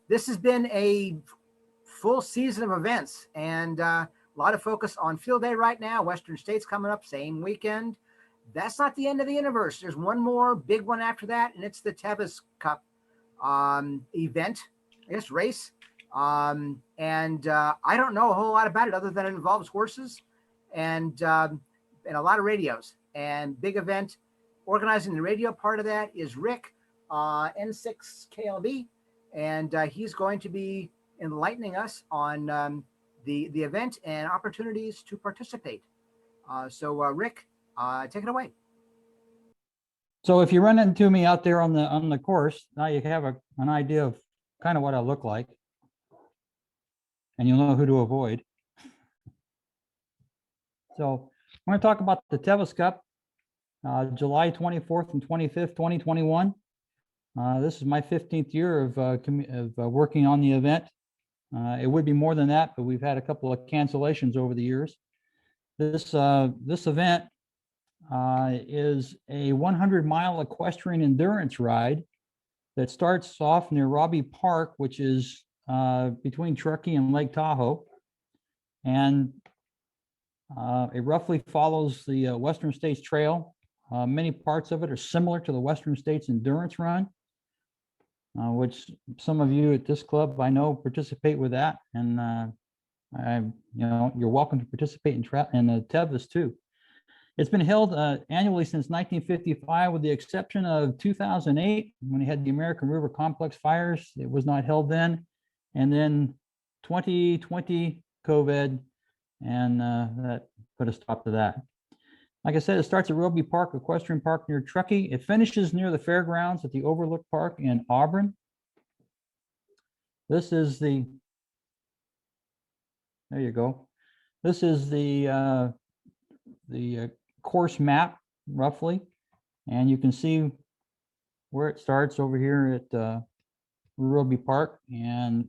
this has been a full season of events, and a lot of focus on field day right now. Western States coming up, same weekend. That's not the end of the universe. There's one more big one after that, and it's the Tevis Cup event, I guess, race. And I don't know a whole lot about it other than it involves horses and a lot of radios. And big event organizing the radio part of that is Rick, N6KLB, and he's going to be enlightening us on the event and opportunities to participate. So Rick, take it away. So if you run into me out there on the course, now you have an idea of kind of what I look like, and you'll know who to avoid. So I'm going to talk about the Tevis Cup, July 24th and 25th, 2021. This is my 15th year of working on the event. It would be more than that, but we've had a couple of cancellations over the years. This event is a 100-mile equestrian endurance ride that starts off near Robbie Park, which is between Truckee and Lake Tahoe. And it roughly follows the Western States Trail. Many parts of it are similar to the Western States Endurance Run, which some of you at this club I know participate with that. And you're welcome to participate in the Tevis too. It's been held annually since 1955, with the exception of 2008, when we had the American River Complex fires. It was not held then. And then 2020 COVID, and that put a stop to that. Like I said, it starts at Roby Park, Equestrian Park near Truckee. It finishes near the fairgrounds at the Overlook Park in Auburn. This is there you go. This is the course map, roughly. And you can see where it starts over here at Roby Park. And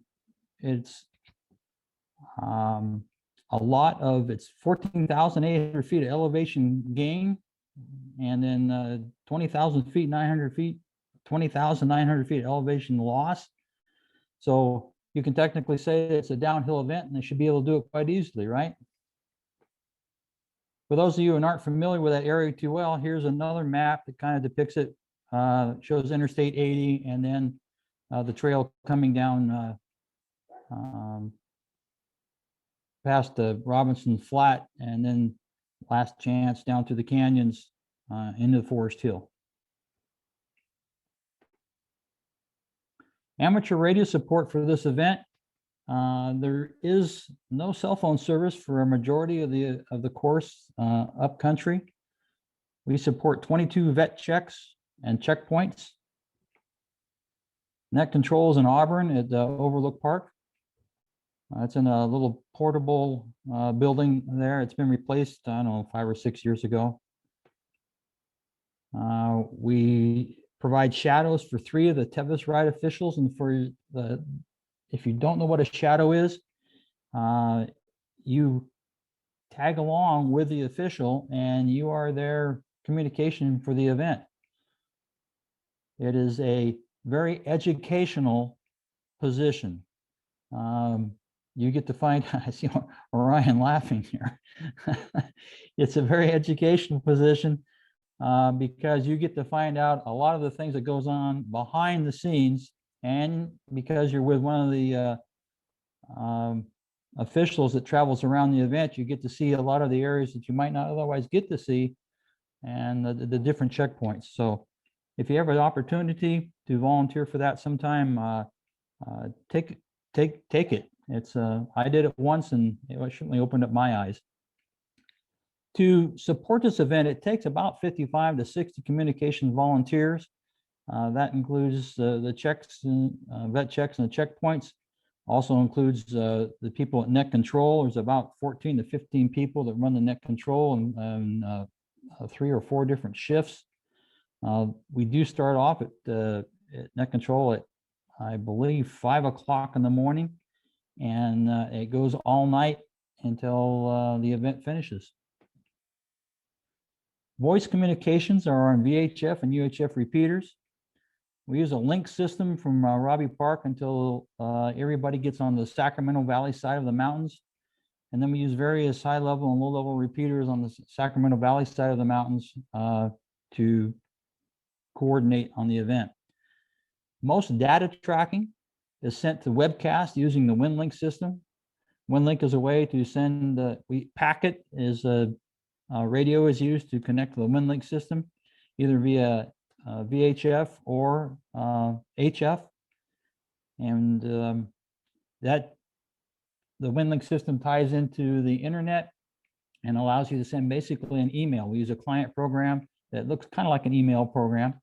it's a lot of, it's 14,800 feet of elevation gain, and then 20,000 feet, 900 feet, 20,900 feet elevation loss. So you can technically say it's a downhill event, and they should be able to do it quite easily, right? For those of you who aren't familiar with that area too well, here's another map that kind of depicts it. Shows Interstate 80, and then the trail coming down past the Robinson Flat, and then last chance down to the canyons into the Forest Hill. Amateur radio support for this event. There is no cell phone service for a majority of the course up country. We support 22 vet checks and checkpoints. Net controls in Auburn at Overlook Park. It's in a little portable building there. It's been replaced, I don't know, 5 or 6 years ago. We provide shadows for 3 of the Tevis ride officials, and for if you don't know what a shadow is, you tag along with the official and you are their communication for the event. It is a very educational position. You get to find, I see Orion laughing here. It's a very educational position because you get to find out a lot of the things that goes on behind the scenes, and because you're with one of the officials that travels around the event, you get to see a lot of the areas that you might not otherwise get to see, and the different checkpoints. So if you have an opportunity to volunteer for that sometime, take it. It's I did it once, and it certainly opened up my eyes. To support this event, it takes about 55 to 60 communications volunteers. That includes the checks and vet checks and the checkpoints. Also includes the people at net control. There's about 14 to 15 people that run the net control, and 3 or 4 different shifts. We do start off at net control at, I believe, 5 o'clock in the morning, and it goes all night until the event finishes. Voice communications are on VHF and UHF repeaters. We use a link system from Robbie Park until everybody gets on the Sacramento Valley side of the mountains. And then we use various high level and low level repeaters on the Sacramento Valley side of the mountains to coordinate on the event. Most data tracking is sent to webcast using the Windlink system. Windlink is a way to send packet is radio is used to connect to the Windlink system, either via VHF or HF, and that the Windlink system ties into the internet and allows you to send basically an email. We use a client program that looks kind of like an email program,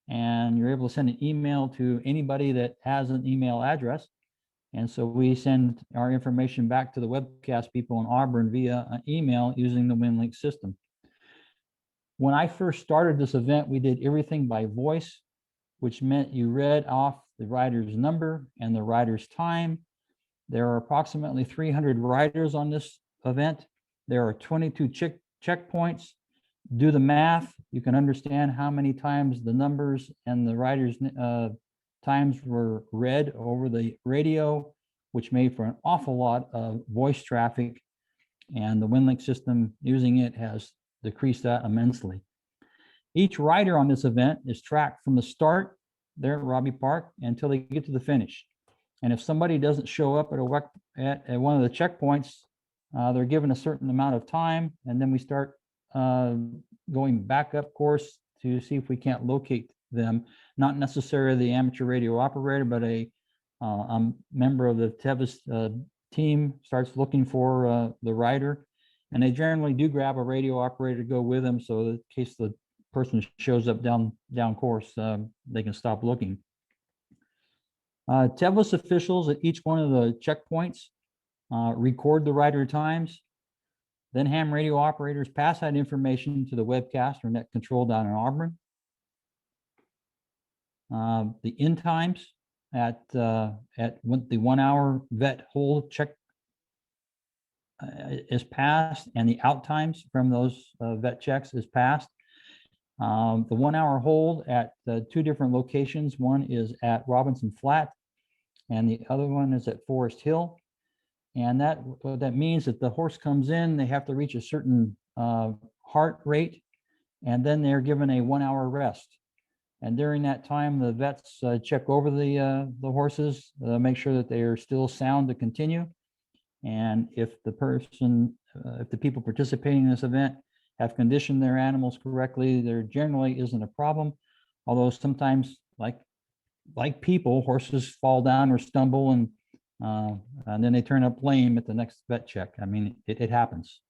and you're able to send an email to anybody that has an email address. And so we send our information back to the webcast people in Auburn via an email using the Windlink system. When I first started this event, we did everything by voice, which meant you read off the rider's number and the rider's time. There are approximately 300 riders on this event. There are 22 checkpoints. Do the math. You can understand how many times the numbers and the riders' times were read over the radio, which made for an awful lot of voice traffic. And the Windlink system using it has decreased that immensely. Each rider on this event is tracked from the start there at Robbie Park until they get to the finish. And if somebody doesn't show up at one of the checkpoints, they're given a certain amount of time, and then we start going back up course to see if we can't locate them. Not necessarily the amateur radio operator, but a member of the Tevis team starts looking for the rider, and they generally do grab a radio operator to go with them, so in case the person shows up down course, they can stop looking. Tevis officials at each one of the checkpoints record the rider times. Then ham radio operators pass that information to the webcast or net control down in Auburn. The end times at the 1 hour vet hold check is passed, and the out times from those vet checks is passed. The 1 hour hold at two different locations. One is at Robinson Flat, and the other one is at Forest Hill. And what that means that the horse comes in, they have to reach a certain heart rate, and then they're given a 1 hour rest. And during that time, the vets check over the horses, make sure that they are still sound to continue. And if the people participating in this event have conditioned their animals correctly, there generally isn't a problem. Although sometimes, like people, horses fall down or stumble, and then they turn up lame at the next vet check. I mean, it happens.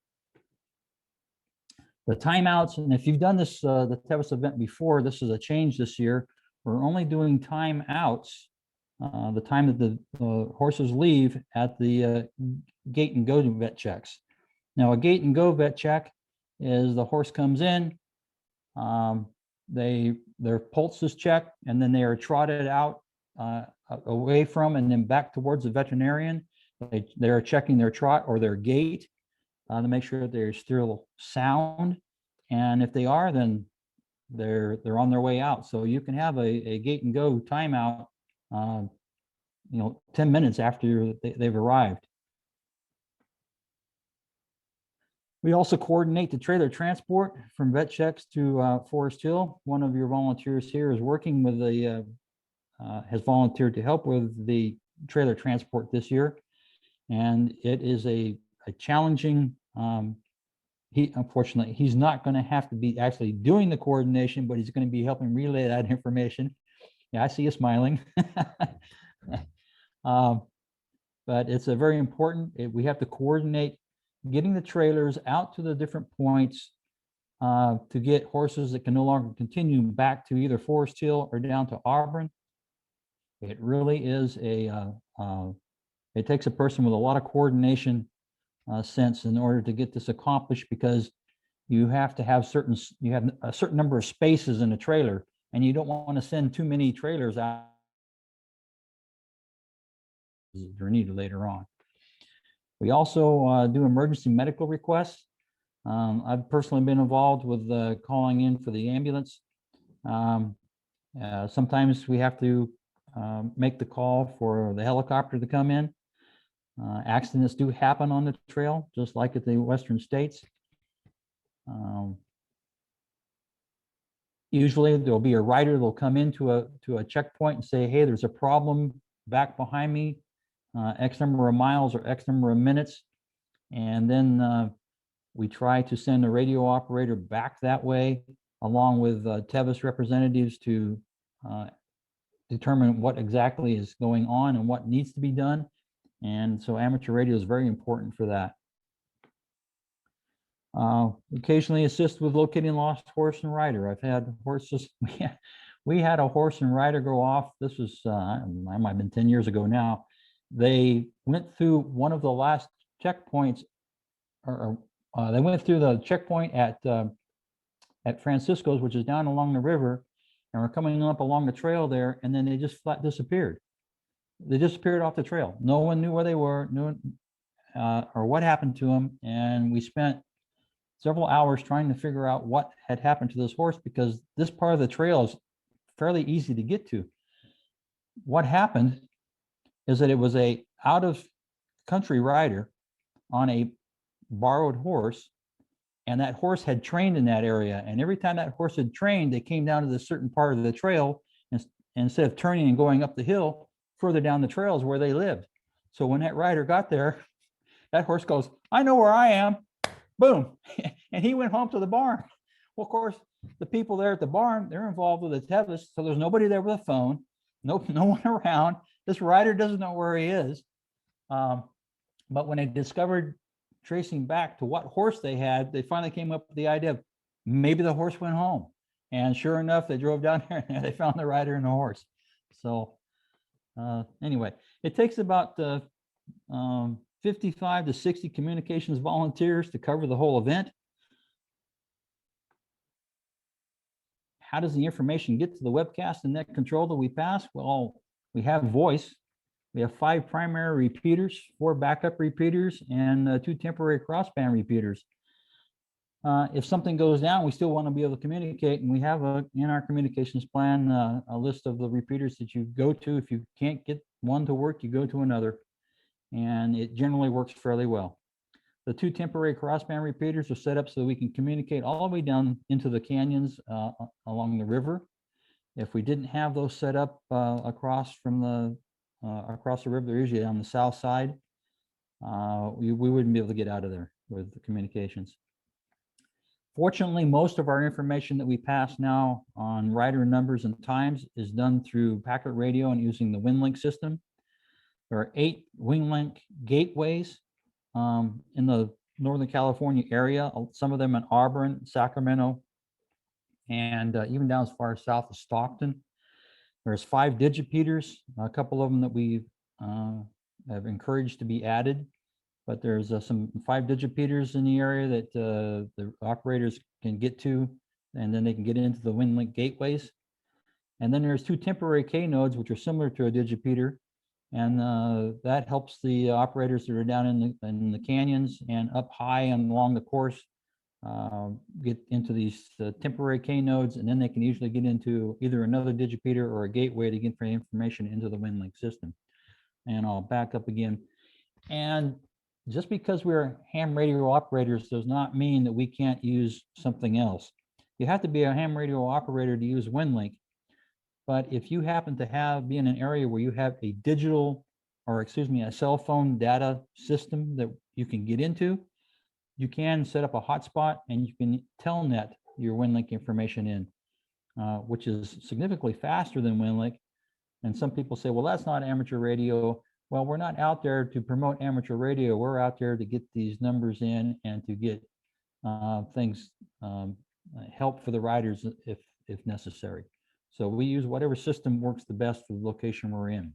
The timeouts, and if you've done this, the Tevis event before, this is a change this year. We're only doing timeouts, the time that the horses leave at the gate and go vet checks. Now, a gate and go vet check is the horse comes in, their pulse is checked, and then they are trotted out away from and then back towards the veterinarian. They are checking their trot or their gait to make sure that they're still sound, and if they are, then they're on their way out. So you can have a gate and go timeout 10 minutes after they've arrived. We also coordinate the trailer transport from vet checks to Forest Hill. One of your volunteers here is working with has volunteered to help with the trailer transport this year, and it is a challenging. Unfortunately, he's not going to have to be actually doing the coordination, but he's going to be helping relay that information. Yeah, I see you smiling. But it's a very important. We have to coordinate getting the trailers out to the different points to get horses that can no longer continue back to either Forest Hill or down to Auburn. It really is it takes a person with a lot of coordination sense in order to get this accomplished, because you have to have you have a certain number of spaces in a trailer, and you don't want to send too many trailers out that are needed later on. We also do emergency medical requests. I've personally been involved with calling in for the ambulance. Sometimes we have to make the call for the helicopter to come in. Accidents do happen on the trail, just like at the Western States. Usually there'll be a rider that'll come into a checkpoint and say, hey, there's a problem back behind me, X number of miles or X number of minutes. And then we try to send a radio operator back that way, along with Tevis representatives to determine what exactly is going on and what needs to be done. And so amateur radio is very important for that. Occasionally assist with locating lost horse and rider. I've had horses, we had a horse and rider go off. This was, I might have been 10 years ago now. They went through one of the last checkpoints, or they went through the checkpoint at Francisco's, which is down along the river, and were coming up along the trail there, and then they just flat disappeared. They disappeared off the trail. No one knew where they were, or what happened to them, and we spent several hours trying to figure out what had happened to this horse, because this part of the trail is fairly easy to get to. What happened is that it was a out of country rider on a borrowed horse, and that horse had trained in that area. And every time that horse had trained, they came down to this certain part of the trail, and instead of turning and going up the hill, further down the trail is where they lived. So when that rider got there, that horse goes, I know where I am. Boom. And he went home to the barn. Well, of course, the people there at the barn, they're involved with the Tevis, so there's nobody there with a phone, no one around. This rider doesn't know where he is. But when they discovered tracing back to what horse they had, they finally came up with the idea of maybe the horse went home. And sure enough, they drove down there and they found the rider and the horse. So anyway, it takes about 55 to 60 communications volunteers to cover the whole event. How does the information get to the webcast and net control that we pass? Well, we have voice. We have 5 primary repeaters, 4 backup repeaters, and 2 temporary crossband repeaters. If something goes down, we still want to be able to communicate, and we have in our communications plan a list of the repeaters that you go to. If you can't get one to work, you go to another, and it generally works fairly well. The 2 temporary crossband repeaters are set up so that we can communicate all the way down into the canyons along the river. If we didn't have those set up across the river, they're usually on the south side, we wouldn't be able to get out of there with the communications. Fortunately, most of our information that we pass now on rider numbers and times is done through packet radio and using the Windlink system. There are 8 Windlink gateways in the Northern California area, some of them in Auburn, Sacramento, and even down as far south as Stockton. There's 5 digipeaters, a couple of them that we have encouraged to be added, but there's some 5 digipeaters in the area that the operators can get to, and then they can get into the Windlink gateways. And then there's 2 temporary K nodes, which are similar to a digipeater, and that helps the operators that are down in the canyons and up high and along the course get into these temporary K nodes, and then they can usually get into either another digipeater or a gateway to get information into the Windlink system. And I'll back up again. And just because we're ham radio operators does not mean that we can't use something else. You have to be a ham radio operator to use Windlink. But if you happen to be in an area where you have a a cell phone data system that you can get into, you can set up a hotspot and you can telnet your Windlink information in, which is significantly faster than Windlink. And some people say, well, that's not amateur radio. Well, we're not out there to promote amateur radio. We're out there to get these numbers in and to get help for the riders if necessary. So we use whatever system works the best for the location we're in.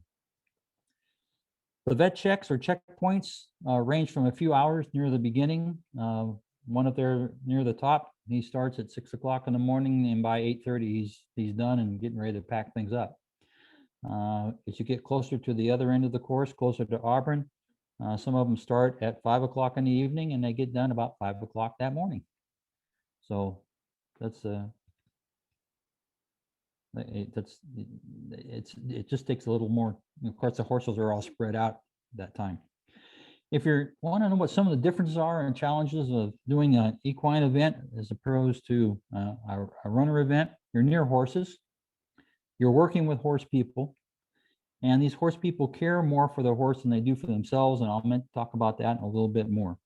The vet checks or checkpoints range from a few hours near the beginning. One up there near the top, he starts at 6 o'clock in the morning, and by 8:30 he's done and getting ready to pack things up. As you get closer to the other end of the course, closer to Auburn, some of them start at 5 o'clock in the evening and they get done about 5 o'clock that morning. So that's it just takes a little more. Of course, the horses are all spread out that time. If you want to know what some of the differences are and challenges of doing an equine event as opposed to a runner event, you're near horses, you're working with horse people, and these horse people care more for their horse than they do for themselves, and I'll talk about that in a little bit more.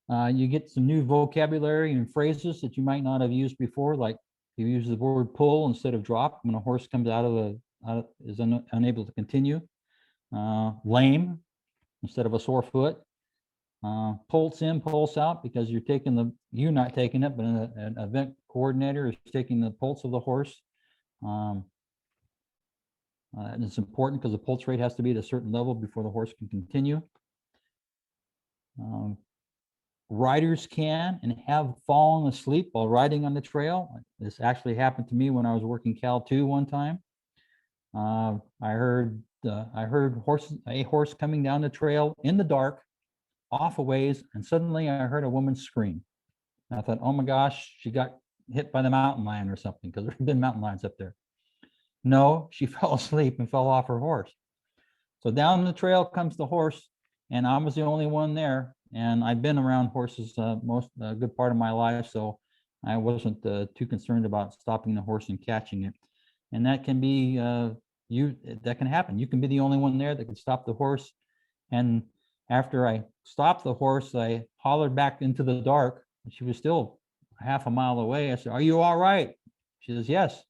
You get some new vocabulary and phrases that you might not have used before, like you use the word pull instead of drop when a horse comes is unable to continue. Lame instead of a sore foot. Pulse in, pulse out, because you're not taking it, but an event coordinator is taking the pulse of the horse. And it's important because the pulse rate has to be at a certain level before the horse can continue. Riders can and have fallen asleep while riding on the trail. This actually happened to me when I was working Cal 2 one time. I heard a horse coming down the trail in the dark, off a ways, and suddenly I heard a woman scream. And I thought, oh my gosh, she got hit by the mountain lion or something, because there have been mountain lions up there. No, she fell asleep and fell off her horse. So down the trail comes the horse, and I was the only one there. And I've been around horses a good part of my life, so I wasn't too concerned about stopping the horse and catching it. And that can be that can happen. You can be the only one there that can stop the horse. And after I stopped the horse, I hollered back into the dark. And she was still half a mile away. I said, "Are you all right?" She says, "Yes."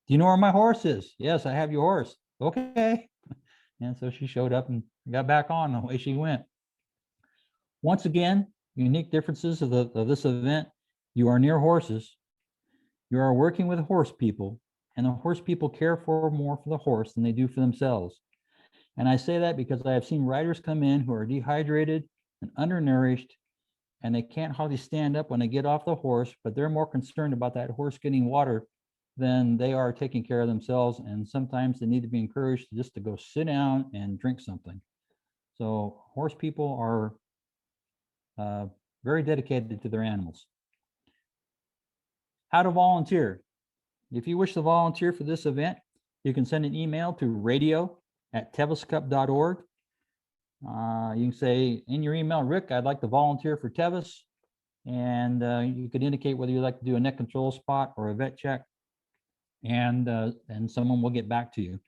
"Do you know where my horse is?" "Yes, I have your horse." "Okay." And so she showed up and got back on, the way she went. Once again, unique differences of this event. You are near horses. You are working with horse people, and the horse people care more for the horse than they do for themselves. And I say that because I have seen riders come in who are dehydrated and undernourished, and they can't hardly stand up when they get off the horse, but they're more concerned about that horse getting water than they are taking care of themselves. And sometimes they need to be encouraged just to go sit down and drink something. So horse people are very dedicated to their animals. How to volunteer. If you wish to volunteer for this event, you can send an email to radio@teviscup.org. You can say in your email, "Rick, I'd like to volunteer for Tevis." And you could indicate whether you'd like to do a neck control spot or a vet check. And someone will get back to you.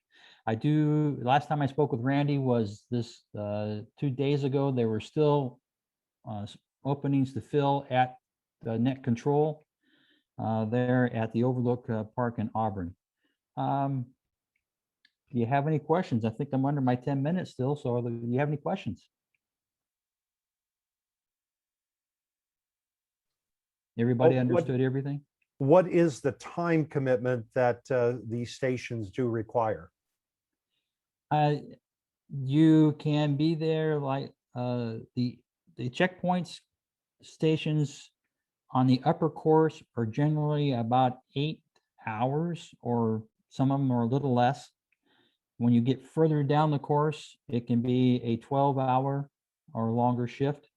Last time I spoke with Randy was this 2 days ago. There were still openings to fill at the net control there at the Overlook Park in Auburn. Do you have any questions? I think I'm under my 10 minutes still, so do you have any questions? Everybody understood everything? What is the time commitment that these stations do require? You can be there like the checkpoints stations on the upper course are generally about 8 hours, or some of them are a little less. When you get further down the course, it can be a 12-hour or longer shift.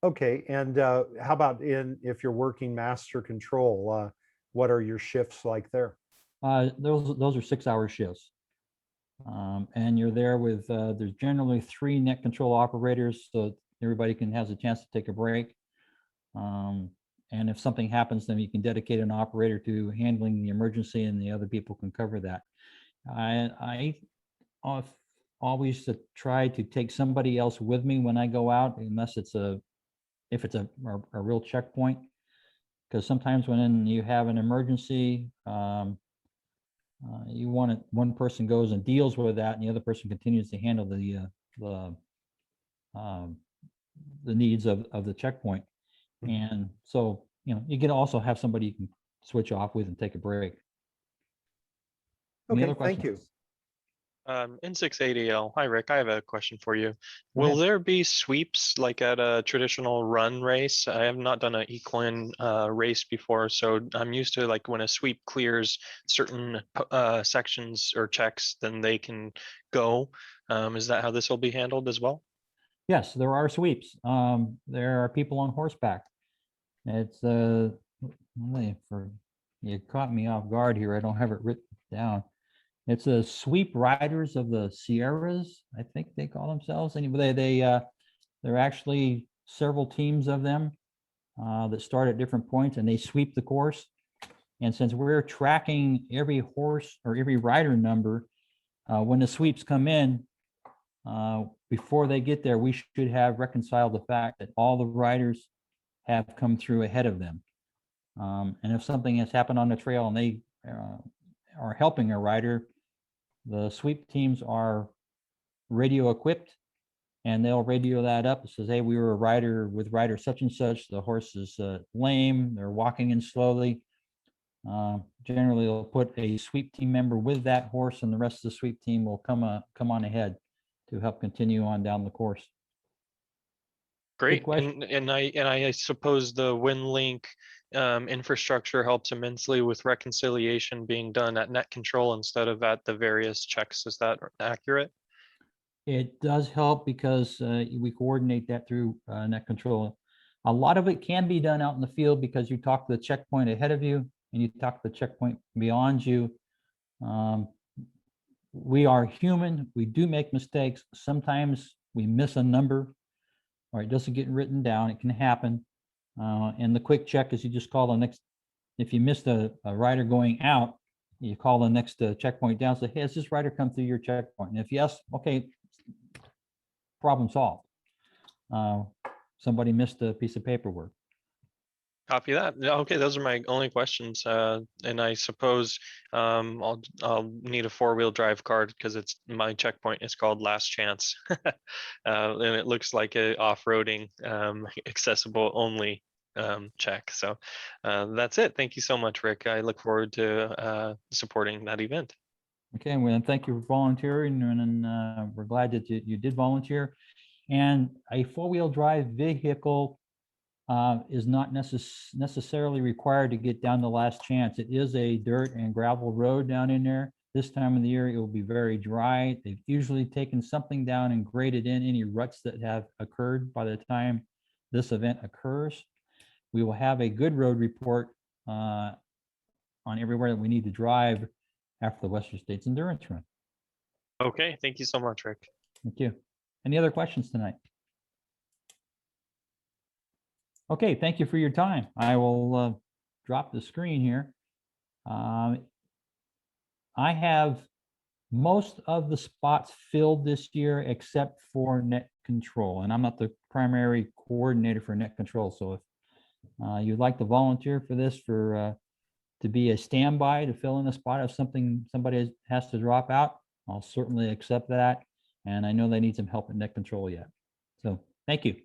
Okay, and how about if you're working master control, what are your shifts like there? Those are 6-hour shifts. And you're there with, there's generally 3 net control operators, so everybody has a chance to take a break. And if something happens, then you can dedicate an operator to handling the emergency, and the other people can cover that. I always try to take somebody else with me when I go out, unless if it's a real checkpoint, because sometimes when you have an emergency, you want it, one person goes and deals with that, and the other person continues to handle the needs of the checkpoint. And so, you can also have somebody you can switch off with and take a break. Any Okay, other thank you. questions? N680L. Hi, Rick. I have a question for you. Go Will ahead. there be sweeps like at a traditional run race? I have not done an equine race before, so I'm used to like when a sweep clears certain sections or checks, then they can go. Is that how this will be handled as well? Yes, there are sweeps. There are people on horseback. It's you caught me off guard here. I don't have it written down. It's a sweep riders of the Sierras, I think they call themselves. Anyway, there are actually several teams of them that start at different points and they sweep the course. And since we're tracking every horse or every rider number, when the sweeps come in, before they get there, we should have reconciled the fact that all the riders have come through ahead of them. And if something has happened on the trail and they are helping a rider, the sweep teams are radio equipped and they'll radio that up. It says, hey, we were a rider with rider such and such. The horse is lame. They're walking in slowly. Generally, they'll put a sweep team member with that horse and the rest of the sweep team will come on ahead to help continue on down the course. Great. question. And I suppose the Windlink infrastructure helps immensely with reconciliation being done at net control instead of at the various checks. Is that accurate? It does help because we coordinate that through net control. A lot of it can be done out in the field because you talk to the checkpoint ahead of you and you talk to the checkpoint beyond you. We are human. We do make mistakes. Sometimes we miss a number or it doesn't get written down. It can happen. And the quick check is you just call the next, if you missed a rider going out, you call the next checkpoint down, say, hey, has this rider come through your checkpoint? And if yes, okay, problem solved. Somebody missed a piece of paperwork. Copy that. Yeah, okay, those are my only questions. And I suppose I'll need a 4-wheel drive card because it's my checkpoint is called Last Chance. And it looks like a off-roading accessible only check. So that's it. Thank you so much, Rick. I look forward to supporting that event. Okay, well, thank you for volunteering, and we're glad that you did volunteer. And a 4-wheel drive vehicle is not necessarily required to get down the Last Chance. It is a dirt and gravel road down in there. This time of the year, it will be very dry. They've usually taken something down and graded in any ruts that have occurred by the time this event occurs. We will have a good road report on everywhere that we need to drive after the Western States Endurance Run. Okay, thank you so much, Rick. Thank you. Any other questions tonight? Okay, thank you for your time. I will drop the screen here. I have most of the spots filled this year except for net control, and I'm not the primary coordinator for net control. So if you'd like to volunteer for this to be a standby to fill in a spot if somebody has to drop out, I'll certainly accept that. And I know they need some help at net control yet. So thank you.